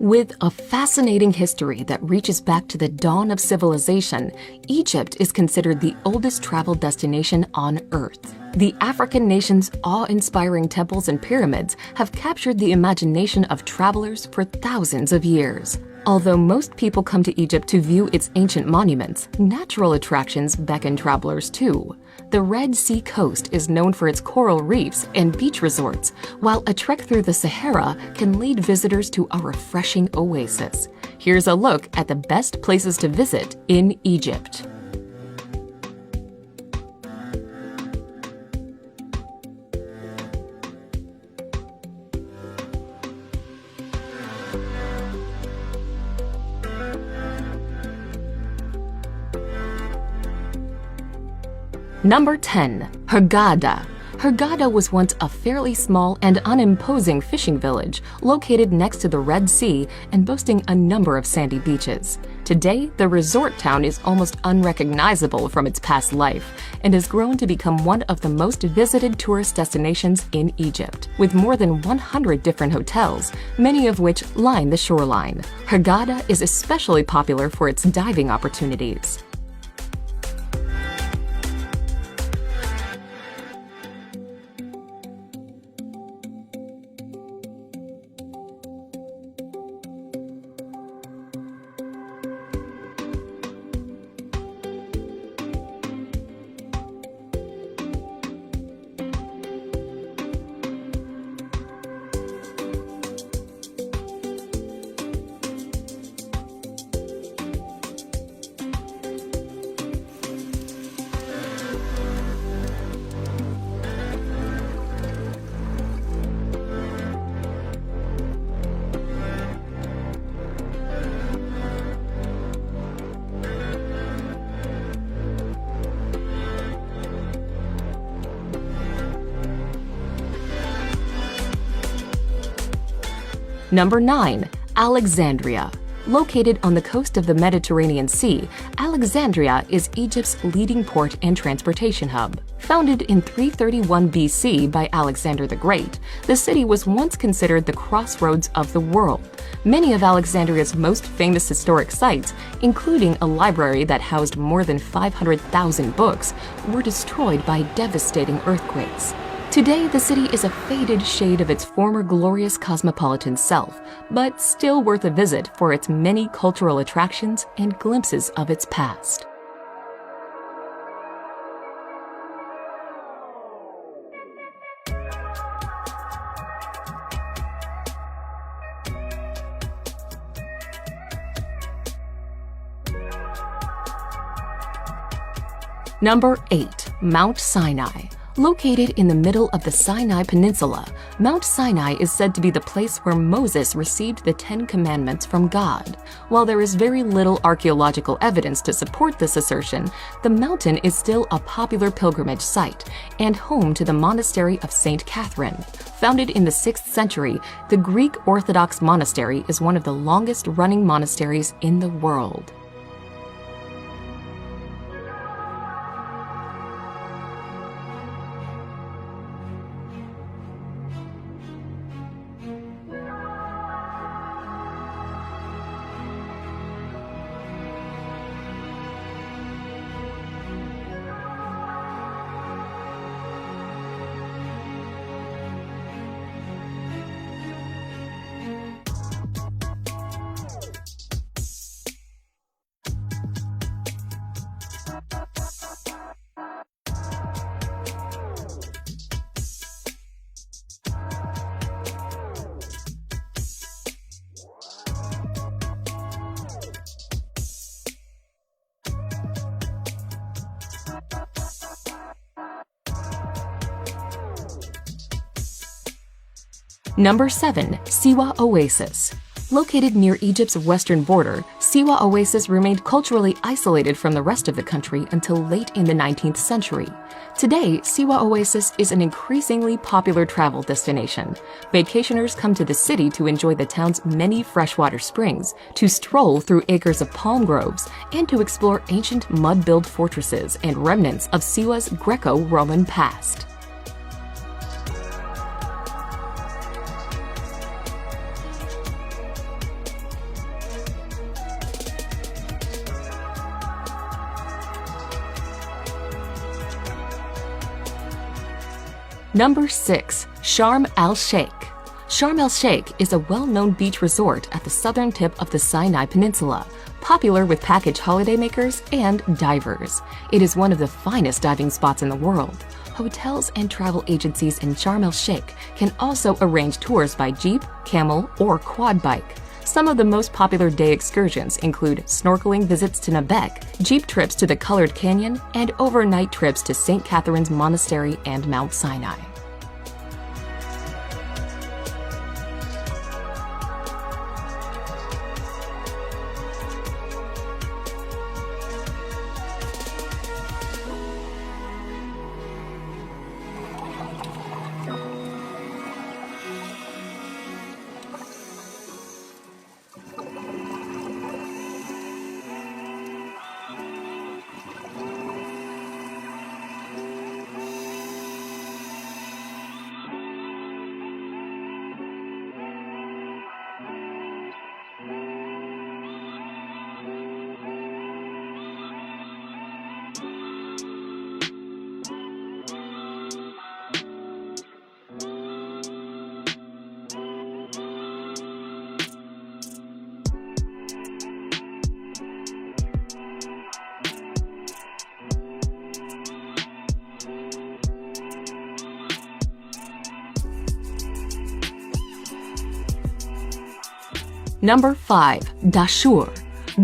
With a fascinating history that reaches back to the dawn of civilization, Egypt is considered the oldest travel destination on Earth. The African nation's awe-inspiring temples and pyramids have captured the imagination of travelers for thousands of years. Although most people come to Egypt to view its ancient monuments, natural attractions beckon travelers too. The Red Sea coast is known for its coral reefs and beach resorts, while a trek through the Sahara can lead visitors to a refreshing oasis. Here's a look at the best places to visit in Egypt. Number 10. Hurghada. Hurghada was once a fairly small and unimposing fishing village located next to the Red Sea and boasting a number of sandy beaches. Today, the resort town is almost unrecognizable from its past life and has grown to become one of the most visited tourist destinations in Egypt, with more than 100 different hotels, many of which line the shoreline. Hurghada is especially popular for its diving opportunities. Number 9. Alexandria. Located on the coast of the Mediterranean Sea, Alexandria is Egypt's leading port and transportation hub. Founded in 331 BC by Alexander the Great, the city was once considered the crossroads of the world. Many of Alexandria's most famous historic sites, including a library that housed more than 500,000 books, were destroyed by devastating earthquakes. Today, the city is a faded shade of its former glorious cosmopolitan self, but still worth a visit for its many cultural attractions and glimpses of its past. Number 8. Mount Sinai. Located in the middle of the Sinai Peninsula, Mount Sinai is said to be the place where Moses received the 10 Commandments from God. While there is very little archaeological evidence to support this assertion, the mountain is still a popular pilgrimage site and home to the monastery of St. Catherine. Founded in the 6th century, the Greek Orthodox monastery is one of the longest-running monasteries in the world. Number 7. Siwa Oasis. Located near Egypt's western border, Siwa Oasis remained culturally isolated from the rest of the country until late in the 19th century. Today, Siwa Oasis is an increasingly popular travel destination. Vacationers come to the city to enjoy the town's many freshwater springs, to stroll through acres of palm groves, and to explore ancient mud-built fortresses and remnants of Siwa's Greco-Roman past. Number 6. Sharm el-Sheikh. Sharm el-Sheikh is a well-known beach resort at the southern tip of the Sinai Peninsula, popular with package holidaymakers and divers. It is one of the finest diving spots in the world. Hotels and travel agencies in Sharm el-Sheikh can also arrange tours by jeep, camel, or quad bike. Some of the most popular day excursions include snorkeling visits to Nabec, jeep trips to the Colored Canyon, and overnight trips to St. Catherine's Monastery and Mount Sinai. Number 5. Dashur.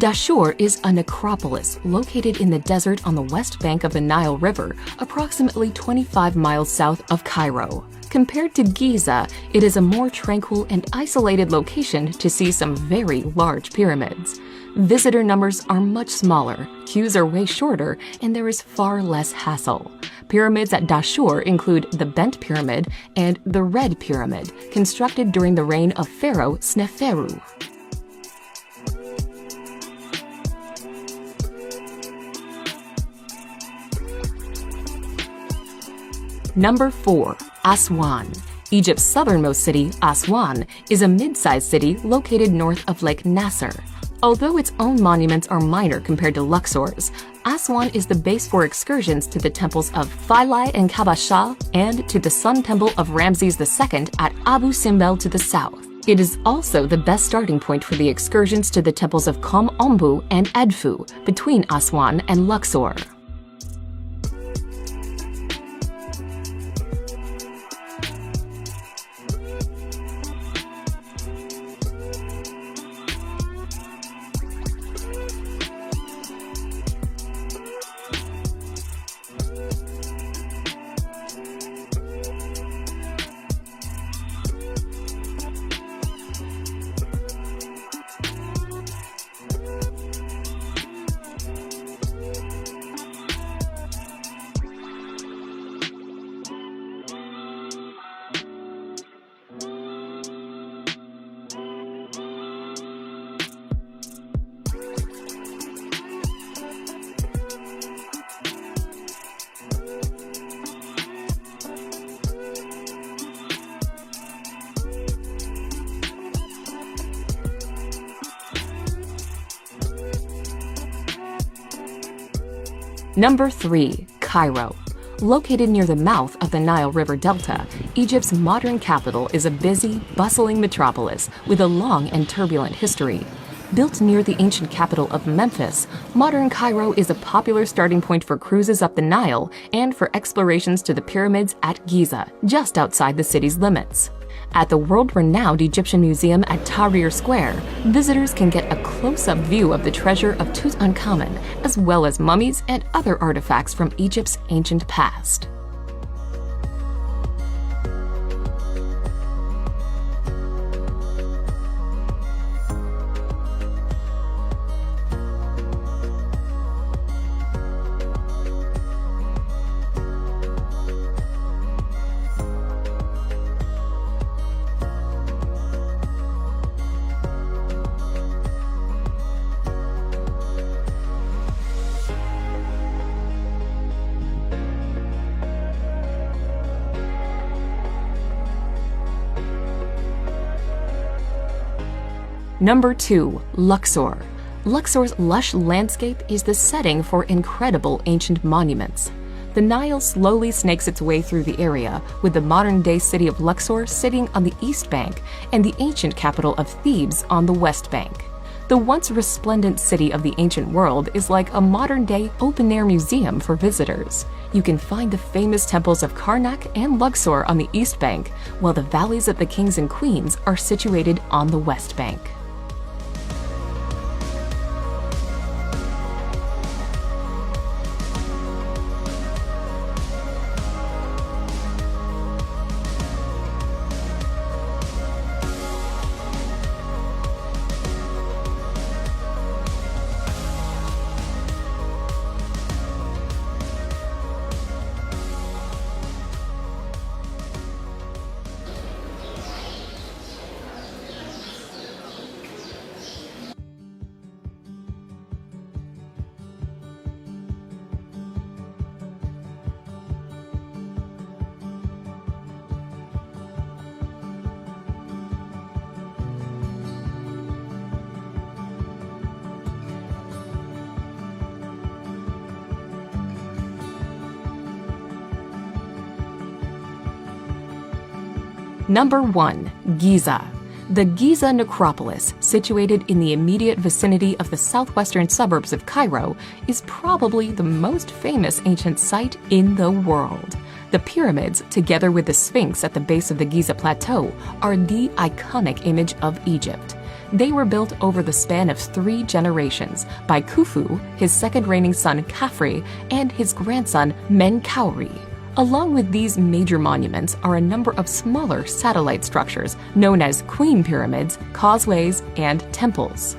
Dashur is a necropolis located in the desert on the west bank of the Nile River, approximately 25 miles south of Cairo. Compared to Giza, it is a more tranquil and isolated location to see some very large pyramids. Visitor numbers are much smaller, queues are way shorter, and there is far less hassle. Pyramids at Dashur include the Bent Pyramid and the Red Pyramid, constructed during the reign of Pharaoh Sneferu. Number 4. Aswan. Egypt's southernmost city, Aswan, is a mid-sized city located north of Lake Nasser. Although its own monuments are minor compared to Luxor's, Aswan is the base for excursions to the temples of Philae and Kabasha and to the Sun Temple of Ramses II at Abu Simbel to the south. It is also the best starting point for the excursions to the temples of Kom Ombu and Edfu between Aswan and Luxor. Number 3. Cairo. Located near the mouth of the Nile River Delta, Egypt's modern capital is a busy, bustling metropolis with a long and turbulent history. Built near the ancient capital of Memphis, modern Cairo is a popular starting point for cruises up the Nile and for explorations to the pyramids at Giza, just outside the city's limits. At the world-renowned Egyptian Museum at Tahrir Square, visitors can get a close-up view of the treasure of Tutankhamun, as well as mummies and other artifacts from Egypt's ancient past. Number 2. Luxor. Luxor's lush landscape is the setting for incredible ancient monuments. The Nile slowly snakes its way through the area, with the modern-day city of Luxor sitting on the east bank and the ancient capital of Thebes on the west bank. The once resplendent city of the ancient world is like a modern-day open-air museum for visitors. You can find the famous temples of Karnak and Luxor on the east bank, while the valleys of the kings and queens are situated on the west bank. Number 1. Giza. The Giza Necropolis, situated in the immediate vicinity of the southwestern suburbs of Cairo, is probably the most famous ancient site in the world. The pyramids, together with the Sphinx at the base of the Giza Plateau, are the iconic image of Egypt. They were built over the span of 3 generations by Khufu, his second reigning son Khafre, and his grandson Menkaure. Along with these major monuments are a number of smaller satellite structures known as queen pyramids, causeways, and temples.